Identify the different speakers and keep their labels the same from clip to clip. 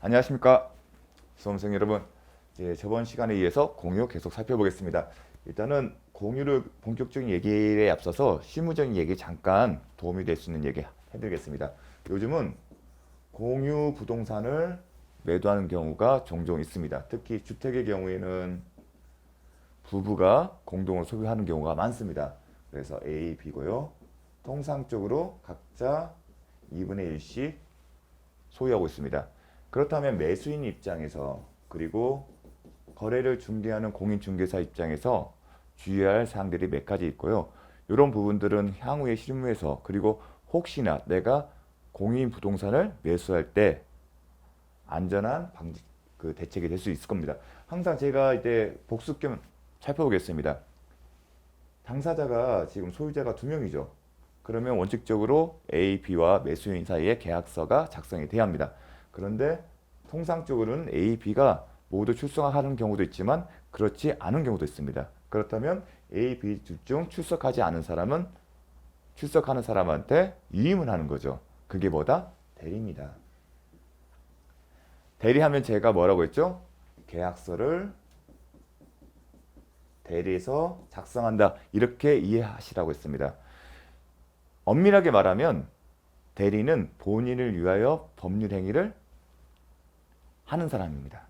Speaker 1: 안녕하십니까 수험생 여러분. 저번 시간에 이어서 공유 계속 살펴보겠습니다. 일단은 공유를 본격적인 얘기에 앞서서 실무적인 얘기 잠깐 도움이 될 수 있는 얘기 해드리겠습니다. 요즘은 공유 부동산을 매도하는 경우가 종종 있습니다. 특히 주택의 경우에는 부부가 공동으로 소유하는 경우가 많습니다. 그래서 A, B고요. 통상적으로 각자 2분의 1씩 소유하고 있습니다. 그렇다면 매수인 입장에서 그리고 거래를 중개하는 공인중개사 입장에서 주의해야 할 사항들이 몇 가지 있고요. 이런 부분들은 향후의 실무에서 그리고 혹시나 내가 공인 부동산을 매수할 때 안전한 대책이 될 수 있을 겁니다. 항상 제가 이제 복습 겸 살펴보겠습니다. 당사자가 지금 소유자가 두 명이죠. 그러면 원칙적으로 A, B와 매수인 사이에 계약서가 작성이 돼야 합니다. 그런데 통상적으로는 A, B가 모두 출석하는 경우도 있지만 그렇지 않은 경우도 있습니다. 그렇다면 A, B 둘 중 출석하지 않은 사람은 출석하는 사람한테 위임을 하는 거죠. 그게 뭐다? 대리입니다. 대리하면 제가 뭐라고 했죠? 계약서를 대리해서 작성한다. 이렇게 이해하시라고 했습니다. 엄밀하게 말하면 대리는 본인을 위하여 법률 행위를 하는 사람입니다.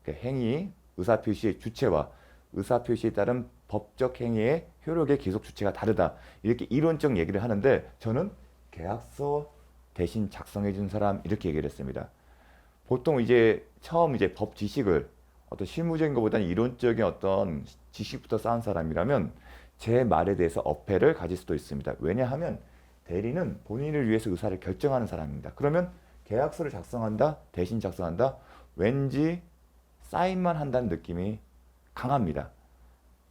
Speaker 1: 행위, 의사표시의 주체와 의사표시에 따른 법적 행위의 효력의 기속 주체가 다르다. 이렇게 이론적 얘기를 하는데 저는 계약서 대신 작성해 준 사람 이렇게 얘기를 했습니다. 보통 처음 법 지식을 어떤 실무적인 것보다는 이론적인 어떤 지식부터 쌓은 사람이라면 제 말에 대해서 어폐를 가질 수도 있습니다. 왜냐하면 대리는 본인을 위해서 의사를 결정하는 사람입니다. 그러면 계약서를 작성한다, 대신 작성한다, 왠지 사인만 한다는 느낌이 강합니다.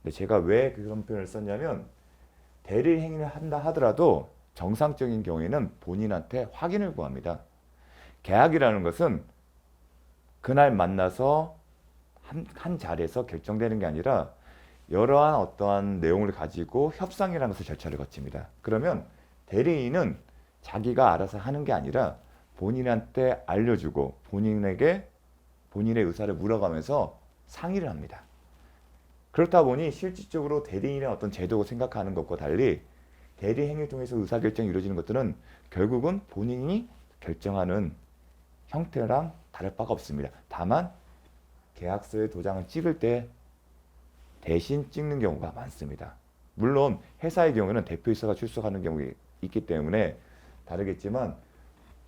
Speaker 1: 근데 제가 왜 그런 표현을 썼냐면 대리 행위를 한다 하더라도 정상적인 경우에는 본인한테 확인을 구합니다. 계약이라는 것은 그날 만나서 한 자리에서 결정되는 게 아니라 여러한 어떠한 내용을 가지고 협상이라는 것을 절차를 거칩니다. 그러면 대리인은 자기가 알아서 하는 게 아니라 본인한테 알려주고 본인에게 본인의 의사를 물어가면서 상의를 합니다. 그렇다 보니 실질적으로 대리인의 어떤 제도고 생각하는 것과 달리 대리 행위를 통해서 의사결정이 이루어지는 것들은 결국은 본인이 결정하는 형태랑 다를 바가 없습니다. 다만 계약서에 도장을 찍을 때 대신 찍는 경우가 많습니다. 물론 회사의 경우에는 대표이사가 출석하는 경우가 있기 때문에 다르겠지만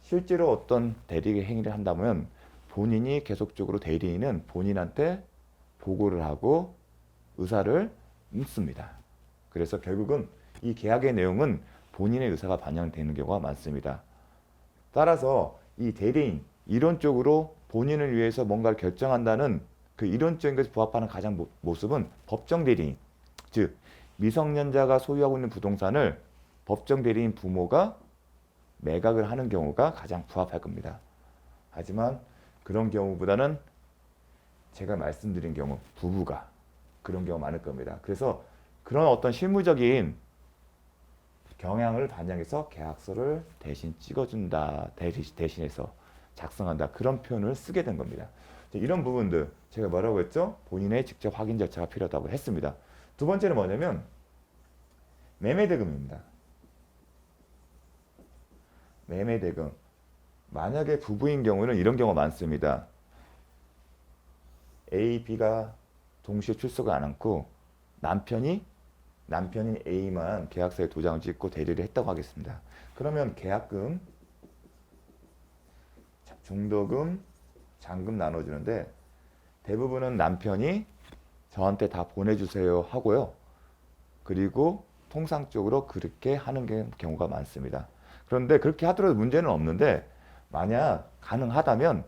Speaker 1: 실제로 어떤 대리 행위를 한다면 본인이 계속적으로 대리인은 본인한테 보고를 하고 의사를 묻습니다. 그래서 결국은 이 계약의 내용은 본인의 의사가 반영되는 경우가 많습니다. 따라서 이 대리인 이론적으로 본인을 위해서 뭔가를 결정한다는 그 이론적인 것에 부합하는 가장 모습은 법정 대리인, 즉 미성년자가 소유하고 있는 부동산을 법정 대리인 부모가 매각을 하는 경우가 가장 부합할 겁니다. 하지만 그런 경우보다는 제가 말씀드린 경우 부부가 그런 경우 많을 겁니다. 그래서 그런 어떤 실무적인 경향을 반영해서 계약서를 대신 찍어준다, 대신해서 작성한다, 그런 표현을 쓰게 된 겁니다. 이런 부분들 제가 뭐라고 했죠? 본인의 직접 확인 절차가 필요하다고 했습니다. 두 번째는 뭐냐면 매매대금입니다. 매매대금. 만약에 부부인 경우는 이런 경우가 많습니다. A, B가 동시에 출석을 안 하고 남편인 A만 계약서에 도장을 찍고 대리를 했다고 하겠습니다. 그러면 계약금, 중도금, 잔금 나눠주는데 대부분은 남편이 저한테 다 보내주세요 하고요. 그리고 통상적으로 그렇게 하는 경우가 많습니다. 그런데 그렇게 하더라도 문제는 없는데 만약 가능하다면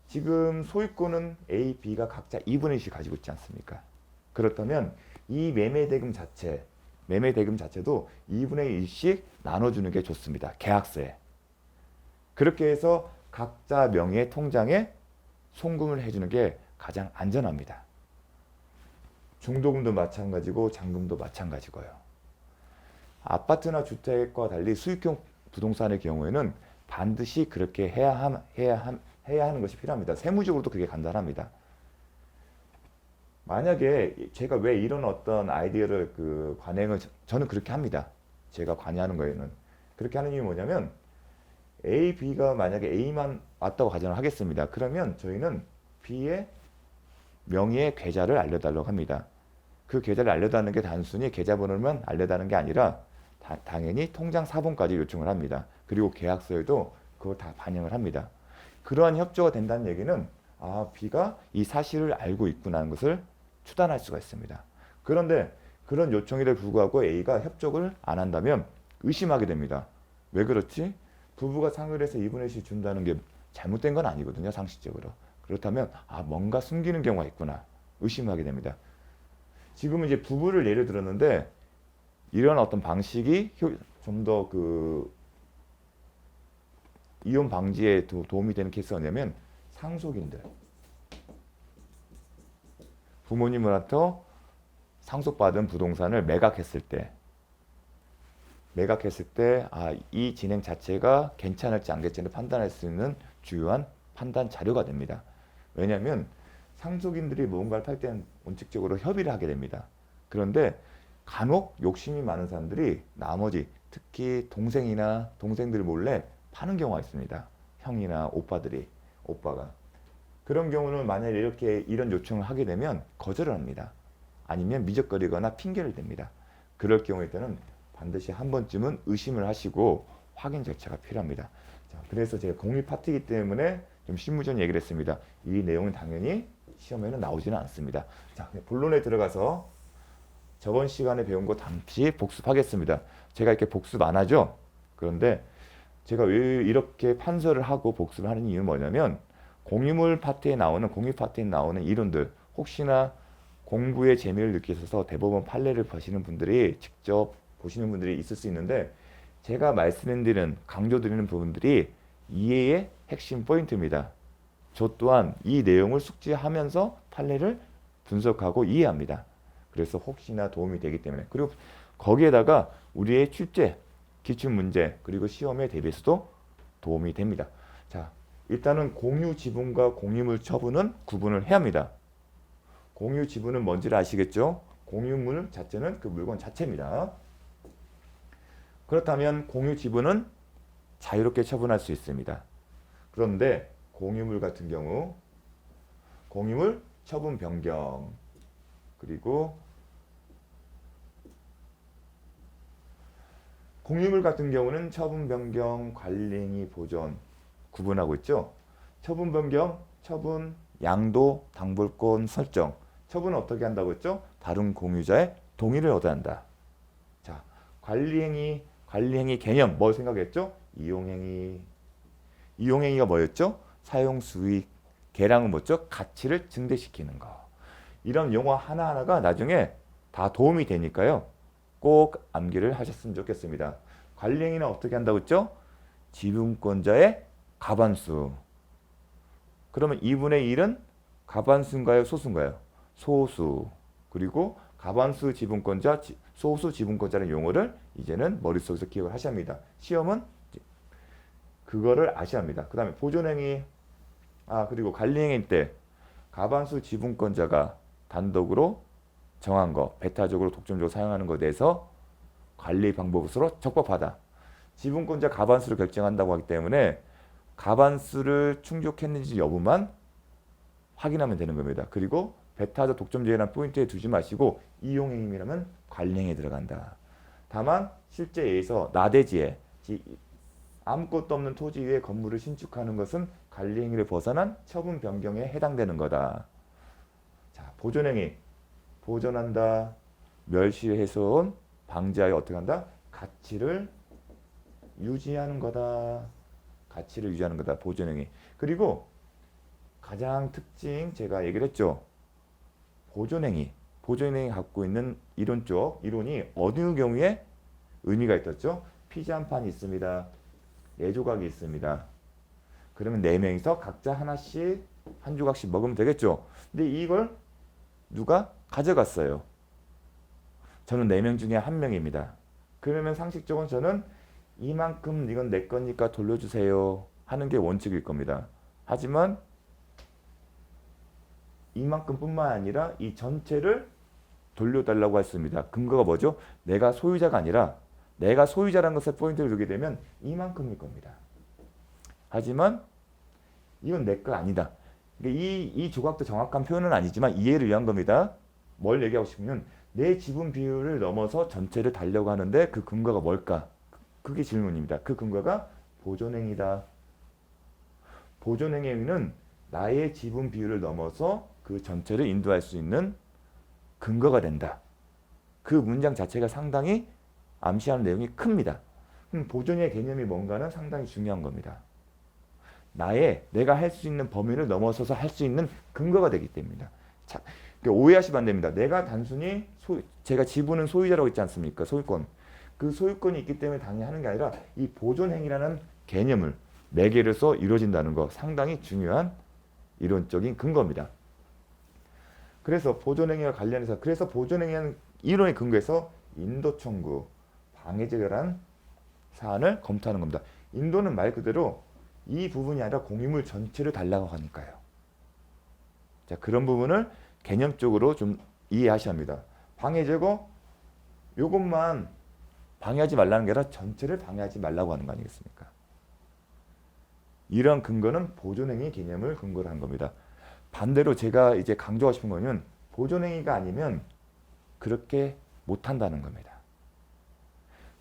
Speaker 1: 지금 소유권은 A, B가 각자 2분의 1씩 가지고 있지 않습니까? 그렇다면 이 매매대금 자체도 2분의 1씩 나눠주는 게 좋습니다. 계약서에. 그렇게 해서 각자 명의 통장에 송금을 해주는 게 가장 안전합니다. 중도금도 마찬가지고 잔금도 마찬가지고요. 아파트나 주택과 달리 수익형 부동산의 경우에는 반드시 그렇게 해야 해야 하는 것이 필요합니다. 세무적으로도 그게 간단합니다. 만약에 제가 왜 이런 어떤 아이디어를 관행을 저는 그렇게 합니다. 제가 관여하는 거에는 그렇게 하는 이유는 뭐냐면 A, B가 만약에 A만 왔다고 가정을 하겠습니다. 그러면 저희는 B의 명의의 계좌를 알려달라고 합니다. 그 계좌를 알려달라는 게 단순히 계좌번호만 알려달라는 게 아니라 당연히 통장 사본까지 요청을 합니다. 그리고 계약서에도 그거 다 반영을 합니다. 그러한 협조가 된다는 얘기는 B가 이 사실을 알고 있구나 하는 것을 추단할 수가 있습니다. 그런데 그런 요청에도 불구하고 A가 협조를 안 한다면 의심하게 됩니다. 왜 그렇지? 부부가 상의를 해서 2분의 1씩 준다는 게 잘못된 건 아니거든요, 상식적으로. 그렇다면 뭔가 숨기는 경우가 있구나 의심하게 됩니다. 지금은 이제 부부를 예를 들었는데 이런 어떤 방식이 좀 더 이혼 방지에 도움이 되는 케이스가 뭐냐면 상속인들, 부모님으로부터 상속받은 부동산을 매각했을 때 이 진행 자체가 괜찮을지 안 괜찮을지 판단할 수 있는 주요한 판단 자료가 됩니다. 왜냐하면 상속인들이 무언가를 팔 때는 원칙적으로 협의를 하게 됩니다. 그런데 간혹 욕심이 많은 사람들이 나머지 특히 동생들 몰래 파는 경우가 있습니다. 형이나 오빠가. 그런 경우는 만약에 이런 요청을 하게 되면 거절을 합니다. 아니면 미적거리거나 핑계를 댑니다. 그럴 경우에는 반드시 한 번쯤은 의심을 하시고 확인 절차가 필요합니다. 자, 그래서 제가 공립 파트이기 때문에 좀 실무적인 얘기를 했습니다. 이 내용은 당연히 시험에는 나오지는 않습니다. 자, 본론에 들어가서 저번 시간에 배운 거 잠시 복습하겠습니다. 제가 이렇게 복습 안 하죠? 그런데 제가 왜 이렇게 판서를 하고 복습을 하는 이유는 뭐냐면 공립 파트에 나오는 이론들 혹시나 공부에 재미를 느끼셔서 대법원 판례를 보시는 분들이 직접 보시는 분들이 있을 수 있는데 제가 말씀드리는 강조드리는 부분들이 이해의 핵심 포인트입니다. 저 또한 이 내용을 숙지하면서 판례를 분석하고 이해합니다. 그래서 혹시나 도움이 되기 때문에 그리고 거기에다가 우리의 출제, 기출문제 그리고 시험에 대비해서도 도움이 됩니다. 자, 일단은 공유 지분과 공유물 처분은 구분을 해야 합니다. 공유 지분은 뭔지를 아시겠죠? 공유물 자체는 그 물건 자체입니다. 그렇다면 공유 지분은 자유롭게 처분할 수 있습니다. 그런데 공유물 같은 경우 공유물 처분 변경 그리고 공유물 같은 경우는 처분 변경, 관리행위, 보존 구분하고 있죠. 처분 변경, 처분 양도, 당볼권 설정. 처분은 어떻게 한다고 했죠? 다른 공유자의 동의를 얻어야 한다. 자, 관리행위 개념 뭘 생각했죠? 이용행위가 뭐였죠? 사용 수익, 계량은 뭐죠? 가치를 증대시키는 거. 이런 용어 하나하나가 나중에 다 도움이 되니까요. 꼭 암기를 하셨으면 좋겠습니다. 관리행위는 어떻게 한다고 했죠? 지분권자의 과반수. 그러면 2분의 1은 과반수인가요? 소수인가요? 소수. 그리고 과반수 지분권자, 소수 지분권자라는 용어를 이제는 머릿속에서 기억을 하셔야 합니다. 시험은 그거를 아셔야 합니다. 그 다음에 보존행위, 그리고 관리행위 때 과반수 지분권자가 단독으로 정한 거, 배타적으로 독점적으로 사용하는 것에 대해서 관리 방법으로 적법하다. 지분권자 과반수를 결정한다고 하기 때문에 과반수를 충족했는지 여부만 확인하면 되는 겁니다. 그리고 배타적 독점제라는 포인트에 두지 마시고 이용행위라면 관리행위에 들어간다. 다만 실제에서 나대지에 아무것도 없는 토지 위에 건물을 신축하는 것은 관리행위를 벗어난 처분 변경에 해당되는 거다. 자, 보존행위. 보존한다. 멸시훼손 방지하여 어떻게 한다? 가치를 유지하는 거다. 보존행위. 그리고 가장 특징 제가 얘기를 했죠. 보존행위 갖고 있는 이론이 어느 경우에 의미가 있었죠? 피자 한 판이 있습니다. 4조각이 있습니다. 그러면 4명이서 각자 하나씩 한 조각씩 먹으면 되겠죠? 근데 이걸 누가 가져갔어요. 저는 4명 중에 1명입니다. 그러면 상식적으로 저는 이만큼 이건 내 거니까 돌려주세요 하는 게 원칙일 겁니다. 하지만 이만큼뿐만 아니라 이 전체를 돌려달라고 했습니다. 근거가 뭐죠? 내가 소유자가 아니라 내가 소유자라는 것에 포인트를 두게 되면 이만큼일 겁니다. 하지만 이건 내 거 아니다. 이 조각도 정확한 표현은 아니지만 이해를 위한 겁니다. 뭘 얘기하고 싶으면 내 지분 비율을 넘어서 전체를 달려고 하는데 그 근거가 뭘까? 그게 질문입니다. 그 근거가 보존행위다. 보존행위는 나의 지분 비율을 넘어서 그 전체를 인도할 수 있는 근거가 된다. 그 문장 자체가 상당히 암시하는 내용이 큽니다. 보존의 개념이 뭔가는 상당히 중요한 겁니다. 내가 할 수 있는 범위를 넘어서서 할 수 있는 근거가 되기 때문입니다. 자, 오해하시면 안 됩니다. 내가 단순히 제가 지분은 소유자라고 했지 않습니까? 소유권. 그 소유권이 있기 때문에 당연히 하는 게 아니라 이 보존행위라는 개념을 매개로서 이루어진다는 거 상당히 중요한 이론적인 근거입니다. 그래서 보존행위와 관련해서 그래서 보존행위라는 이론의 근거에서 인도 청구, 방해제거라는 사안을 검토하는 겁니다. 인도는 말 그대로 이 부분이 아니라 공유물 전체를 달라고 하니까요. 자, 그런 부분을 개념적으로 좀 이해하셔야 합니다. 방해제거 요것만 방해하지 말라는 게 아니라 전체를 방해하지 말라고 하는 거 아니겠습니까? 이런 근거는 보존행위 개념을 근거로 한 겁니다. 반대로 제가 이제 강조하고 싶은 거는 보존행위가 아니면 그렇게 못한다는 겁니다.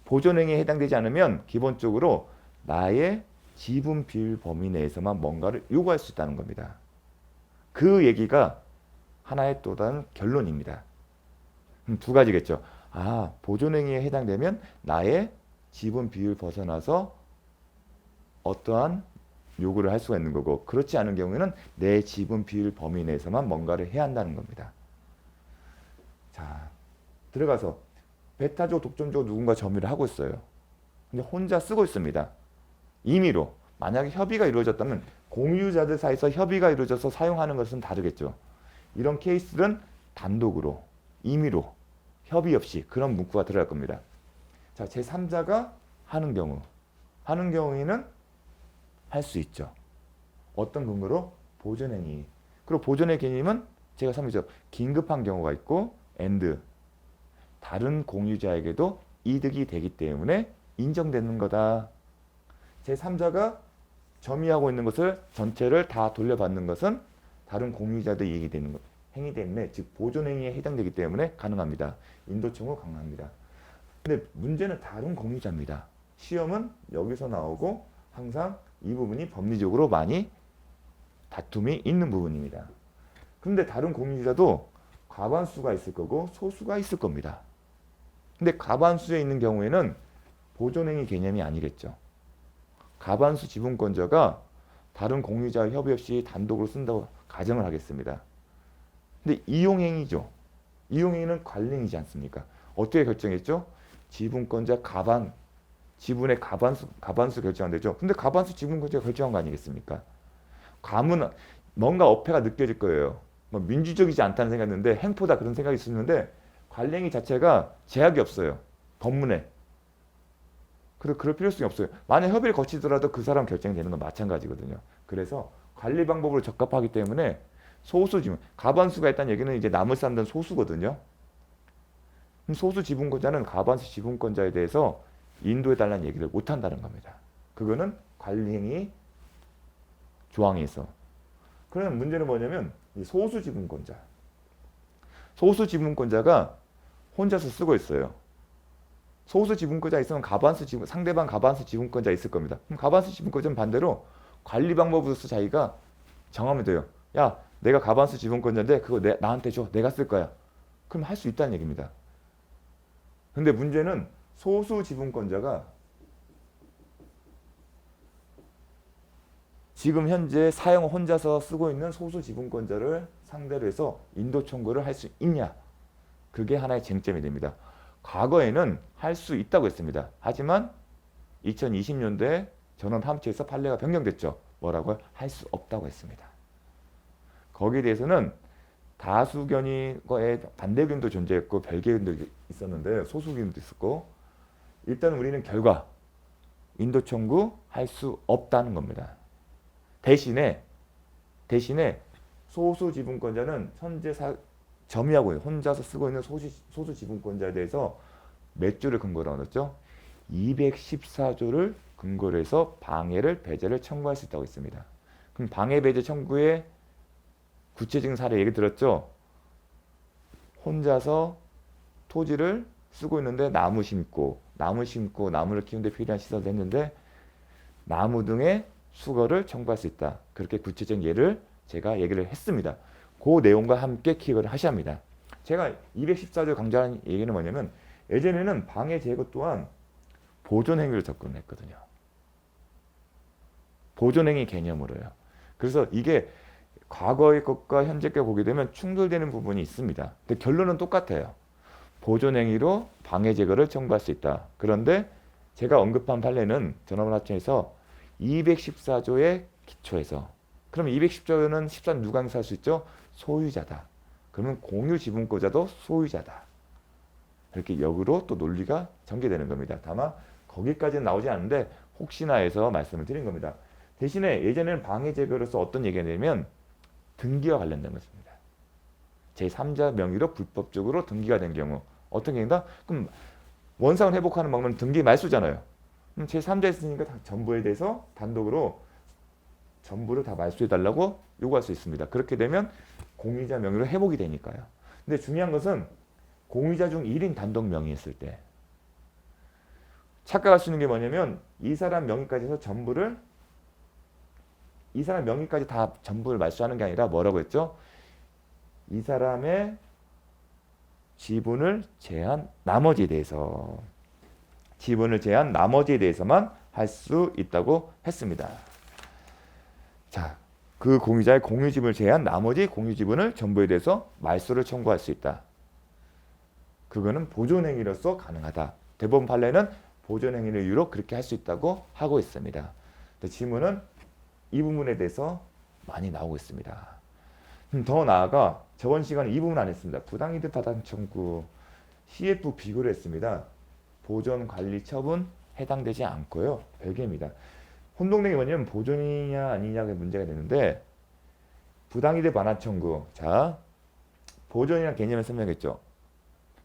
Speaker 1: 보존행위에 해당되지 않으면 기본적으로 나의 지분 비율 범위 내에서만 뭔가를 요구할 수 있다는 겁니다. 그 얘기가 하나의 또 다른 결론입니다. 두 가지겠죠. 보존행위에 해당되면 나의 지분 비율 벗어나서 어떠한 요구를 할 수가 있는 거고 그렇지 않은 경우에는 내 지분 비율 범위 내에서만 뭔가를 해야 한다는 겁니다. 자, 들어가서 배타적 독점적으로 누군가 점유를 하고 있어요. 근데 혼자 쓰고 있습니다. 임의로. 만약에 협의가 이루어졌다면 공유자들 사이에서 협의가 이루어져서 사용하는 것은 다르겠죠. 이런 케이스는 단독으로, 임의로, 협의 없이 그런 문구가 들어갈 겁니다. 자, 제3자가 하는 경우에는 할 수 있죠. 어떤 근거로? 보존행위. 그리고 보존의 개념은 제가 설명드렸죠. 긴급한 경우가 있고 and 다른 공유자에게도 이득이 되기 때문에 인정되는 거다. 제3자가 점유하고 있는 것을 전체를 다 돌려받는 것은 다른 공유자도 이익이 되는 행위 때문에 즉 보존행위에 해당되기 때문에 가능합니다. 인도청구 강화합니다. 근데 문제는 다른 공유자입니다. 시험은 여기서 나오고 항상 이 부분이 법리적으로 많이 다툼이 있는 부분입니다. 그런데 다른 공유자도 과반수가 있을 거고 소수가 있을 겁니다. 근데 과반수에 있는 경우에는 보존행위 개념이 아니겠죠. 과반수 지분권자가 다른 공유자와 협의 없이 단독으로 쓴다고 가정을 하겠습니다. 근데 이용행위죠. 이용행위는 관리행위지 않습니까? 어떻게 결정했죠? 지분권자 지분의 과반수 결정한 되죠. 근데 과반수 지분권자가 결정한 거 아니겠습니까? 과문 뭔가 어폐가 느껴질 거예요. 뭐 민주적이지 않다는 생각이 드는데 행포다 그런 생각이 있었는데 관리행위 자체가 제약이 없어요. 법문에. 그래서 그럴 필요성이 없어요. 만약 협의를 거치더라도 그 사람 결정이 되는 건 마찬가지거든요. 그래서 관리 방법으로 적합하기 때문에 소수 지분, 과반수가 있다는 얘기는 이제 남을 사람들은 소수거든요. 소수 지분권자는 과반수 지분권자에 대해서 인도해달라는 얘기를 못한다는 겁니다. 그거는 관리행위 조항에 있어. 그러면 문제는 뭐냐면 소수 지분권자가 혼자서 쓰고 있어요. 소수 지분권자 있으면 상대방 과반수 지분권자 있을 겁니다. 그럼 과반수 지분권자는 반대로 관리 방법으로서 자기가 정하면 돼요. 야, 내가 과반수 지분권자인데 그거 나한테 줘. 내가 쓸 거야. 그럼 할 수 있다는 얘기입니다. 근데 문제는 소수 지분권자가 지금 현재 혼자서 쓰고 있는 소수 지분권자를 상대로 해서 인도 청구를 할 수 있냐? 그게 하나의 쟁점이 됩니다. 과거에는 할 수 있다고 했습니다. 하지만 2020년도에 전원 함체에서 판례가 변경됐죠. 뭐라고요? 할 수 없다고 했습니다. 거기에 대해서는 다수 의견의 반대 의견도 존재했고 별개 의견도 있었는데 소수 의견도 있었고 일단 우리는 결과 인도 청구 할 수 없다는 겁니다. 대신에 대신에 소수 지분권자는 현재 점유하고 있는, 혼자서 쓰고 있는 소수 지분권자에 대해서 몇 조를 근거로 얻었죠? 214조를 근거로 해서 방해를 배제를 청구할 수 있다고 했습니다. 그럼 방해 배제 청구의 구체적인 사례 얘기 들었죠? 혼자서 토지를 쓰고 있는데 나무 심고 나무를 키우는데 필요한 시설을 했는데 나무 등의 수거를 청구할 수 있다. 그렇게 구체적인 예를 제가 얘기를 했습니다. 그 내용과 함께 기억을 하셔야 합니다. 제가 214조 강조하는 얘기는 뭐냐면 예전에는 방해 제거 또한 보존행위로 접근했거든요. 보존행위 개념으로요. 그래서 이게 과거의 것과 현재 것 보게 되면 충돌되는 부분이 있습니다. 근데 결론은 똑같아요. 보존행위로 방해 제거를 청구할 수 있다. 그런데 제가 언급한 판례는 전원합체에서 214조의 기초에서, 그러면 214조는 14 누가 행사할 수 있죠? 소유자다. 그러면 공유 지분권자도 소유자다. 이렇게 역으로 또 논리가 전개되는 겁니다. 다만 거기까지는 나오지 않는데 혹시나 해서 말씀을 드린 겁니다. 대신에 예전에는 방해 제거로서 어떤 얘기가 되냐면 등기와 관련된 것입니다. 제3자 명의로 불법적으로 등기가 된 경우 어떤 경우다? 그럼 원상을 회복하는 방법은 등기 말소잖아요. 그럼 제3자 있으니까 전부에 대해서 단독으로 전부를 다 말소해달라고 요구할 수 있습니다. 그렇게 되면 공유자 명의로 회복이 되니까요. 근데 중요한 것은 공유자 중 1인 단독 명의였을 때 착각할 수 있는 게 뭐냐면 이 사람 명의까지 해서 전부를 이 사람 명의까지 다 전부를 말소하는 게 아니라 뭐라고 했죠? 이 사람의 지분을 제한 나머지에 대해서만 할 수 있다고 했습니다. 자, 그 공유자의 공유지분을 제한 나머지 공유지분을 전부에 대해서 말소를 청구할 수 있다. 그거는 보존행위로서 가능하다. 대법원 판례는 보존행위를 이유로 그렇게 할 수 있다고 하고 있습니다. 질문은 이 부분에 대해서 많이 나오고 있습니다. 더 나아가 저번 시간에 이 부분 안 했습니다. 부당이득 파산 청구 CF 비교를 했습니다. 보존 관리 처분 해당되지 않고요. 별개입니다. 혼동된 게 뭐냐면 보존이냐 아니냐가 문제가 되는데 부당이득 반환 청구. 자, 보존이라는 개념을 설명했죠.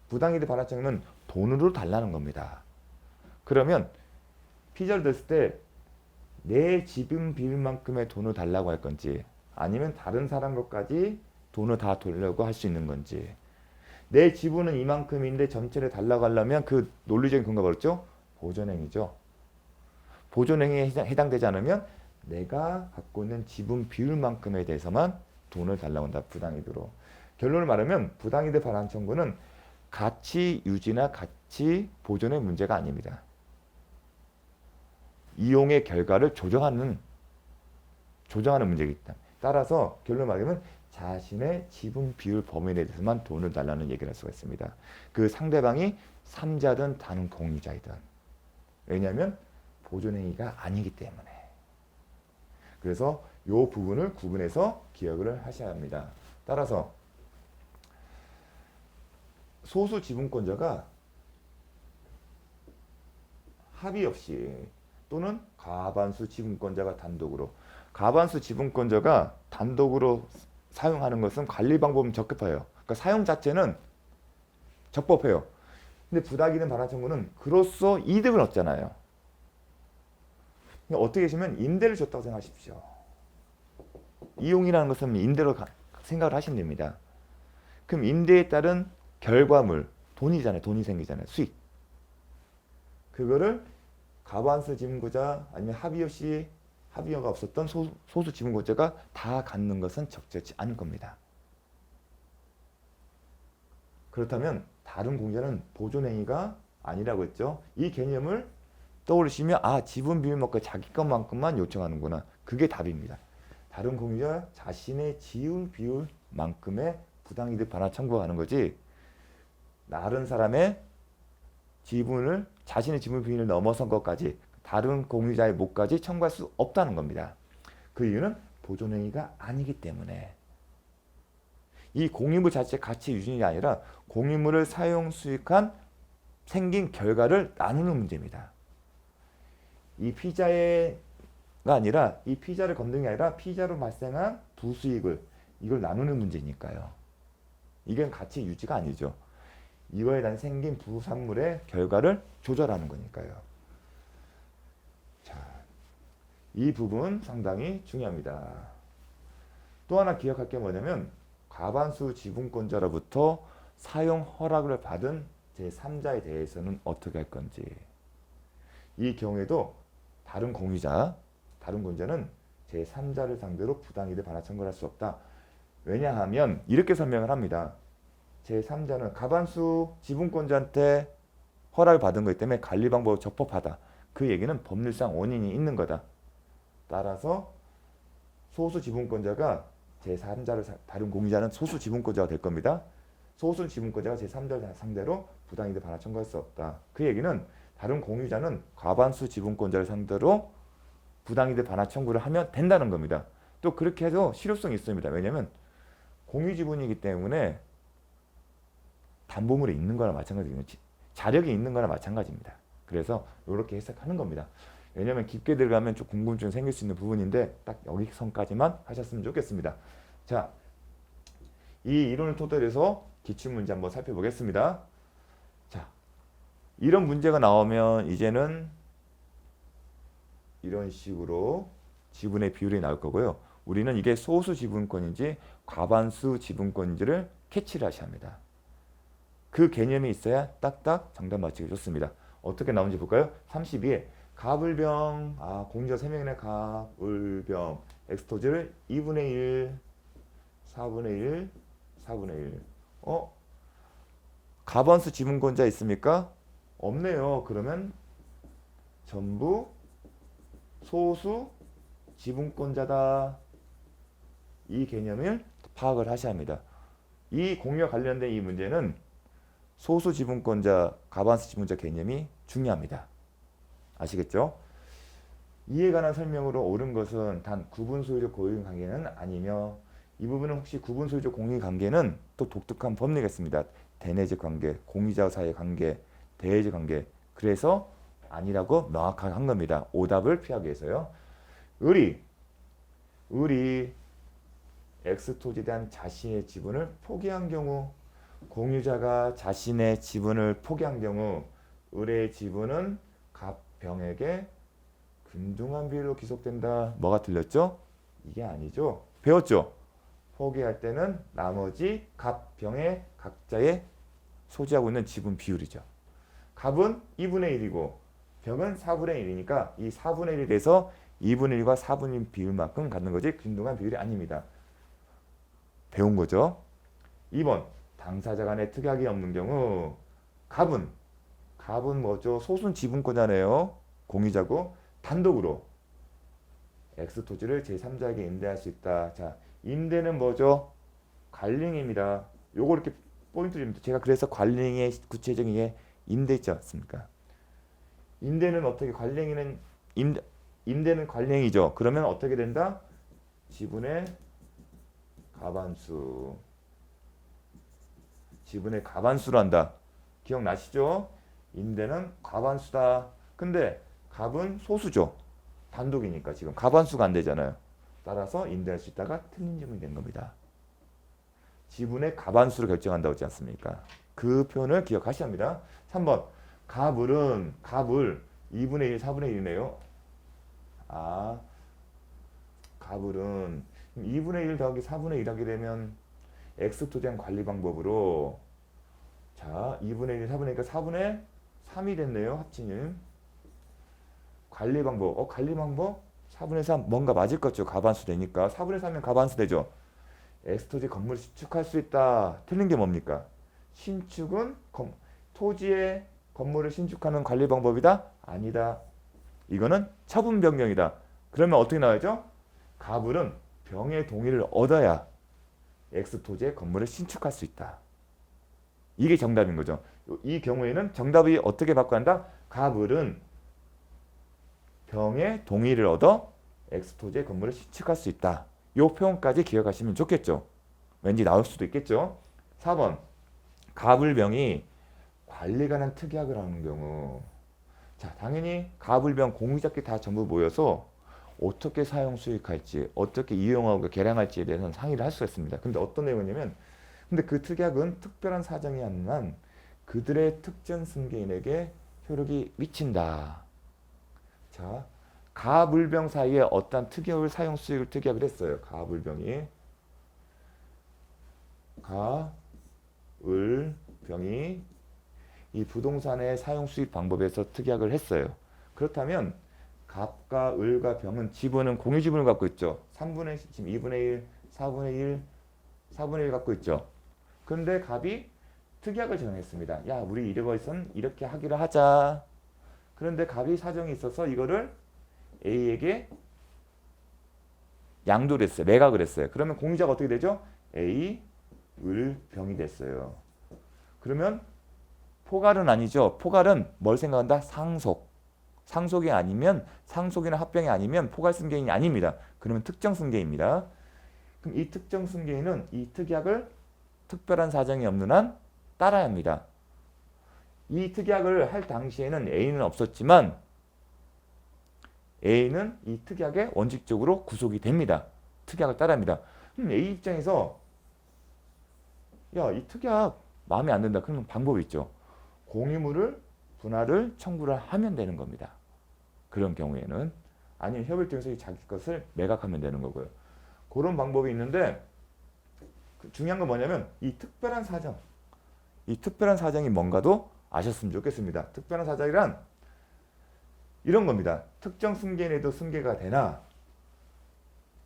Speaker 1: 부당이득 반환 청구는 돈으로 달라는 겁니다. 그러면 피자를 냈을 때 내 지분 비율만큼의 돈을 달라고 할 건지 아니면 다른 사람 것까지 돈을 다 돌려고 할 수 있는 건지, 내 지분은 이만큼인데 전체를 달라고 하려면 그 논리적인 근거가 뭐였죠? 보존행위죠. 보존행위에 해당되지 않으면 내가 갖고 있는 지분 비율만큼에 대해서만 돈을 달라고 한다. 부당이득으로. 결론을 말하면 부당이득 반환 청구는 가치 유지나 가치 보존의 문제가 아닙니다. 이용의 결과를 조정하는 문제이기 때문에 따라서 결론을 말하면 자신의 지분 비율 범위에 대해서만 돈을 달라는 얘기를 할 수가 있습니다. 그 상대방이 3자든 다른 공유자이든. 왜냐하면 보존행위가 아니기 때문에. 그래서 이 부분을 구분해서 기억을 하셔야 합니다. 따라서 소수 지분권자가 합의 없이 또는 과반수 지분권자가 단독으로 사용하는 것은 관리 방법은 적법해요. 그러니까 사용 자체는 적법해요. 근데 부당이득 반환 청구는 그로써 이득을 얻잖아요. 그러니까 어떻게 하시면 임대를 줬다고 생각하십시오. 이용이라는 것은 임대로 생각을 하시면 됩니다. 그럼 임대에 따른 결과물, 돈이잖아요. 돈이 생기잖아요. 수익. 그거를 과반수 지분권자 아니면 합의가 없었던 소수 지분권자가 다 갖는 것은 적절치 않을 겁니다. 그렇다면 다른 공유자는 보존행위가 아니라고 했죠. 이 개념을 떠올리시면 지분 비율 먹고 자기 것만큼만 요청하는구나. 그게 답입니다. 다른 공유자 자신의 지분 비율만큼의 부당이득 반환 청구하는 거지 다른 사람의 자신의 지분 비율을 넘어선 것까지 다른 공유자의 몫까지 청구할 수 없다는 겁니다. 그 이유는 보존행위가 아니기 때문에. 이 공유물 자체 가치 유진이 아니라 공유물을 사용 수익한 생긴 결과를 나누는 문제입니다. 이 피자의 아니라 이 피자를 건드는 게 아니라 피자로 발생한 부수익을 이걸 나누는 문제니까요. 이건 가치 유지가 아니죠. 이거에 대한 생긴 부산물의 결과를 조절하는 거니까요. 자, 이 부분 상당히 중요합니다. 또 하나 기억할 게 뭐냐면 과반수 지분권자로부터 사용 허락을 받은 제3자에 대해서는 어떻게 할 건지. 이 경우에도 다른 공유자는 제3자를 상대로 부당이득 반환 청구를 할 수 없다. 왜냐하면 이렇게 설명을 합니다. 제3자는 과반수 지분권자한테 허락을 받은 거기 때문에 관리 방법이 적법하다. 그 얘기는 법률상 원인이 있는 거다. 따라서 소수 지분권자가 제3자를 다른 공유자는 소수 지분권자가 될 겁니다. 소수 지분권자가 제3자를 상대로 부당이득 반환 청구할 수 없다. 그 얘기는 다른 공유자는 과반수 지분권자를 상대로 부당이득 반환 청구를 하면 된다는 겁니다. 또 그렇게 해도 실효성이 있습니다. 왜냐하면 공유지분이기 때문에 담보물이 있는 거나 마찬가지거든요. 자력이 있는 거나 마찬가지입니다. 그래서 이렇게 해석하는 겁니다. 왜냐하면 깊게 들어가면 좀 궁금증이 생길 수 있는 부분인데 딱 여기선까지만 하셨으면 좋겠습니다. 자, 이 이론을 토대로 해서 기출문제 한번 살펴보겠습니다. 자, 이런 문제가 나오면 이제는 이런 식으로 지분의 비율이 나올 거고요. 우리는 이게 소수 지분권인지 과반수 지분권인지를 캐치를 하셔야 합니다. 그 개념이 있어야 딱딱 정답 맞히기 좋습니다. 어떻게 나오는지 볼까요? 32에 가불병, 공유자 3명이네. 가불병 엑스토즈를 2분의 1, 4분의 1, 4분의 1. 과반수 지분권자 있습니까? 없네요. 그러면 전부 소수 지분권자다. 이 개념을 파악을 하셔야 합니다. 이 공유와 관련된 이 문제는 소수 지분권자, 과반수 지분자 개념이 중요합니다. 아시겠죠? 이에 관한 설명으로 옳은 것은 단 구분 소유적 고유 관계는 아니며, 이 부분은 혹시 구분 소유적 공유 관계는 또 독특한 법리가 있습니다. 대내적 관계, 공유자 사이의 관계, 대외적 관계. 그래서 아니라고 명확하게 한 겁니다. 오답을 피하기 위해서요. 을이 X토지에 대한 자신의 지분을 포기한 경우, 공유자가 자신의 지분을 포기한 경우 을의 지분은 갑병에게 균등한 비율로 귀속된다. 뭐가 틀렸죠? 이게 아니죠. 배웠죠? 포기할 때는 나머지 갑병의 각자의 소지하고 있는 지분 비율이죠. 갑은 2분의 1이고 병은 4분의 1이니까 이 4분의 1에서 2분의 1과 4분의 1 비율만큼 갖는 거지 균등한 비율이 아닙니다. 배운 거죠. 2번 당사자 간의 특약이 없는 경우 갑은 뭐죠? 소수 지분권자네요. 공유자고 단독으로 X토지를 제3자에게 임대할 수 있다. 자, 임대는 뭐죠? 관리입니다. 요거 이렇게 포인트 줍니다. 제가 그래서 관리의 구체적인 게 임대 있지 않습니까? 임대는 어떻게 관리는 임대는 관리이죠. 그러면 어떻게 된다? 지분의 과반수. 지분의 과반수로 한다. 기억나시죠? 임대는 과반수다. 근데 갑은 소수죠. 단독이니까 지금 과반수가 안 되잖아요. 따라서 임대할 수 있다가 틀린 점이 된 겁니다. 지분의 과반수를 결정한다고 했지 않습니까? 그 표현을 기억하셔야 합니다. 3번 갑을 2분의 1, 4분의 1이네요. 갑은 2분의 1 더하기 4분의 1 하게 되면 X토지한 관리 방법으로, 자, 2분의 1, 4분의 1이니까 4분의 3이 됐네요. 합치는 관리 방법. 관리 방법 4분의 3 뭔가 맞을 것 같죠. 과반수 되니까 4분의 3이면 과반수 되죠. X토지 건물을 신축할 수 있다. 틀린 게 뭡니까? 신축은 토지의 건물을 신축하는 관리 방법이다? 아니다. 이거는 처분 변경이다. 그러면 어떻게 나와야죠? 갑은 병의 동의를 얻어야 X토지의 건물을 신축할 수 있다. 이게 정답인 거죠. 이 경우에는 정답이 어떻게 바꿔야 한다? 갑은 병의 동의를 얻어 X토지의 건물을 신축할 수 있다. 이 표현까지 기억하시면 좋겠죠. 왠지 나올 수도 있겠죠. 4번 갑을병이 관리에 관한 특약을 하는 경우, 자, 당연히 갑을병 공유자끼리 다 전부 모여서 어떻게 사용 수익할지, 어떻게 이용하고 개량할지에 대해서는 상의를 할 수가 있습니다. 근데 어떤 내용이냐면, 근데 그 특약은 특별한 사정이 아닌 한 그들의 특정 승계인에게 효력이 미친다. 자, 가불병 사이에 어떠한 특약을 사용 수익을 특약을 했어요. 가불병이 이 부동산의 사용 수익 방법에서 특약을 했어요. 그렇다면 갑과 을과 병은 지분은 공유 지분을 갖고 있죠. 3분의 지금 2분의 1, 4분의 1, 4분의 1 갖고 있죠. 그런데 갑이 특약을 정했습니다. 야, 우리 이래서는 이렇게 하기로 하자. 그런데 갑이 사정이 있어서 이거를 A에게 양도를 했어요. 매각을 했어요. 그러면 공유자가 어떻게 되죠? A, 을, 병이 됐어요. 그러면 포괄은 아니죠. 포괄은 뭘 생각한다? 상속. 상속이 아니면 상속이나 합병이 아니면 포괄 승계인이 아닙니다. 그러면 특정 승계입니다. 그럼 이 특정 승계인은 이 특약을 특별한 사정이 없는 한 따라야 합니다. 이 특약을 할 당시에는 A는 없었지만 A는 이 특약에 원칙적으로 구속이 됩니다. 특약을 따라합니다. 그럼 A 입장에서 야, 이 특약 마음에 안 든다. 그러면 방법이 있죠. 공유물을 분할을 청구를 하면 되는 겁니다. 그런 경우에는 아니면 협의를 통해서 자기 것을 매각하면 되는 거고요. 그런 방법이 있는데 중요한 건 뭐냐면 이 특별한 사정. 이 특별한 사정이 뭔가도 아셨으면 좋겠습니다. 특별한 사정이란 이런 겁니다. 특정 승계인에도 승계가 되나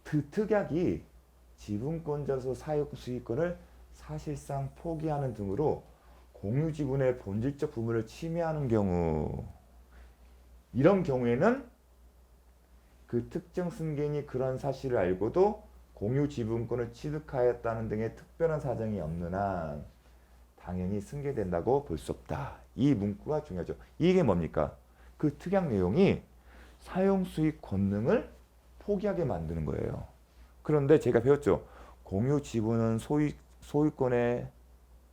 Speaker 1: 그 특약이 지분권자로서 사용 수익권을 사실상 포기하는 등으로 공유 지분의 본질적 부분을 침해하는 경우, 이런 경우에는 그 특정 승계인이 그런 사실을 알고도 공유 지분권을 취득하였다는 등의 특별한 사정이 없는 한 당연히 승계된다고 볼 수 없다. 이 문구가 중요하죠. 이게 뭡니까? 그 특약 내용이 사용 수익 권능을 포기하게 만드는 거예요. 그런데 제가 배웠죠. 공유 지분은 소유권의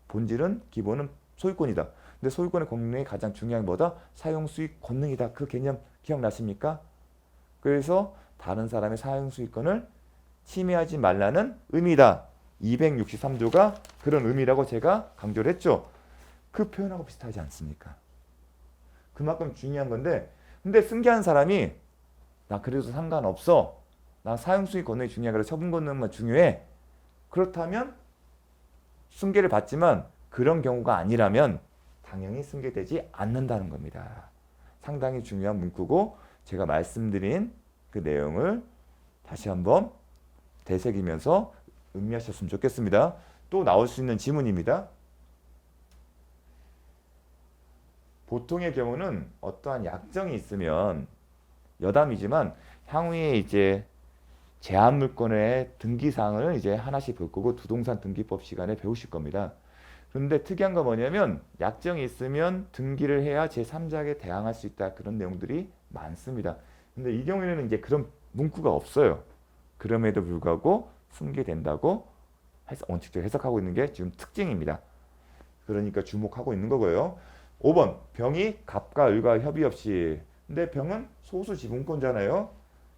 Speaker 1: 본질은 기본은 소유권이다. 근데 소유권의 권능이 가장 중요한 뭐다? 사용 수익 권능이다. 그 개념 기억나십니까? 그래서 다른 사람의 사용 수익권을 침해하지 말라는 의미다. 263조가 그런 의미라고 제가 강조를 했죠. 그 표현하고 비슷하지 않습니까? 그만큼 중요한 건데, 근데 승계한 사람이 나 그래도 상관없어. 나 사용 수익 권능이 중요해. 그래서 처분 권능만 중요해. 그렇다면 승계를 받지만 그런 경우가 아니라면 당연히 승계되지 않는다는 겁니다. 상당히 중요한 문구고 제가 말씀드린 그 내용을 다시 한번 되새기면서 음미하셨으면 좋겠습니다. 또 나올 수 있는 지문입니다. 보통의 경우는 어떠한 약정이 있으면 여담이지만 향후에 이제 제한 물건의 등기 사항을 이제 하나씩 볼 거고 부동산 등기법 시간에 배우실 겁니다. 그런데 특이한 건 뭐냐면 약정이 있으면 등기를 해야 제3자에게 대항할 수 있다. 그런 내용들이 많습니다. 근데 이 경우에는 이제 그런 문구가 없어요. 그럼에도 불구하고 승계된다고 원칙적으로 해석하고 있는 게 지금 특징입니다. 그러니까 주목하고 있는 거고요. 5번 병이 갑과 을과 협의 없이, 근데 병은 소수 지분권자잖아요.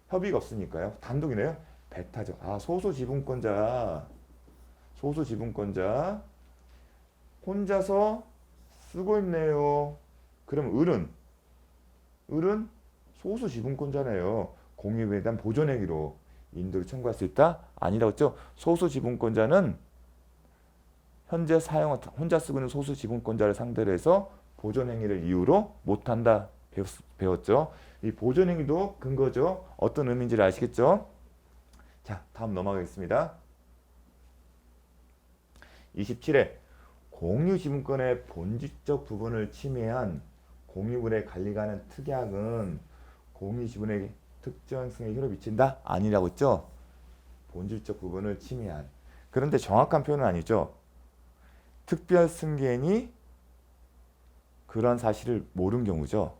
Speaker 1: 협의가 없으니까요. 단독이네요. 배타죠. 아, 소수 지분권자 혼자서 쓰고 있네요. 그럼 을은 소수 지분권자네요. 공유에 대한 보존행위로 인도를 청구할 수 있다? 아니라고 했죠. 소수 지분권자는 현재 혼자 쓰고 있는 소수 지분권자를 상대로 해서 보존행위를 이유로 못한다 배웠죠. 이 보존행위도 근거죠. 어떤 의미인지를 아시겠죠? 자, 다음 넘어가겠습니다. 27회 공유 지분권의 본질적 부분을 침해한 공유물의 관리가 하는 특약은 공유 지분의 특정성에 효력을 미친다? 아니라고 했죠? 본질적 부분을 침해한. 그런데 정확한 표현은 아니죠. 특별 승계인이 그런 사실을 모르는 경우죠.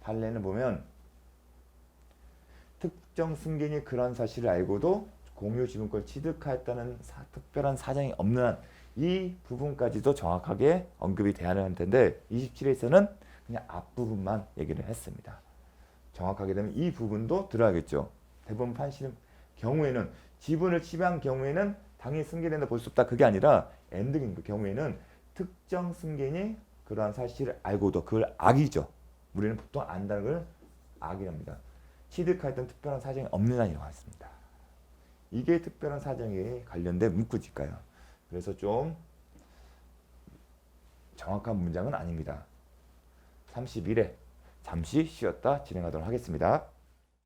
Speaker 1: 판례는 보면 특정 승계인이 그런 사실을 알고도 공유 지분권을 취득하였다는 특별한 사정이 없는 한 이 부분까지도 정확하게 언급이 돼야 하는 텐데 27에서는 그냥 앞부분만 얘기를 했습니다. 정확하게 되면 이 부분도 들어야겠죠. 대법원 판시 경우에는 지분을 취득한 경우에는 당연히 승계된다 볼 수 없다. 그게 아니라 엔딩인 그 경우에는 특정 승계인이 그러한 사실을 알고도 그걸 악이죠. 우리는 보통 안다는 걸 악이랍니다. 취득하였던 특별한 사정이 없는 한이라고 했습니다. 이게 특별한 사정에 관련된 문구일까요? 그래서 좀 정확한 문장은 아닙니다. 31회 잠시 쉬었다 진행하도록 하겠습니다.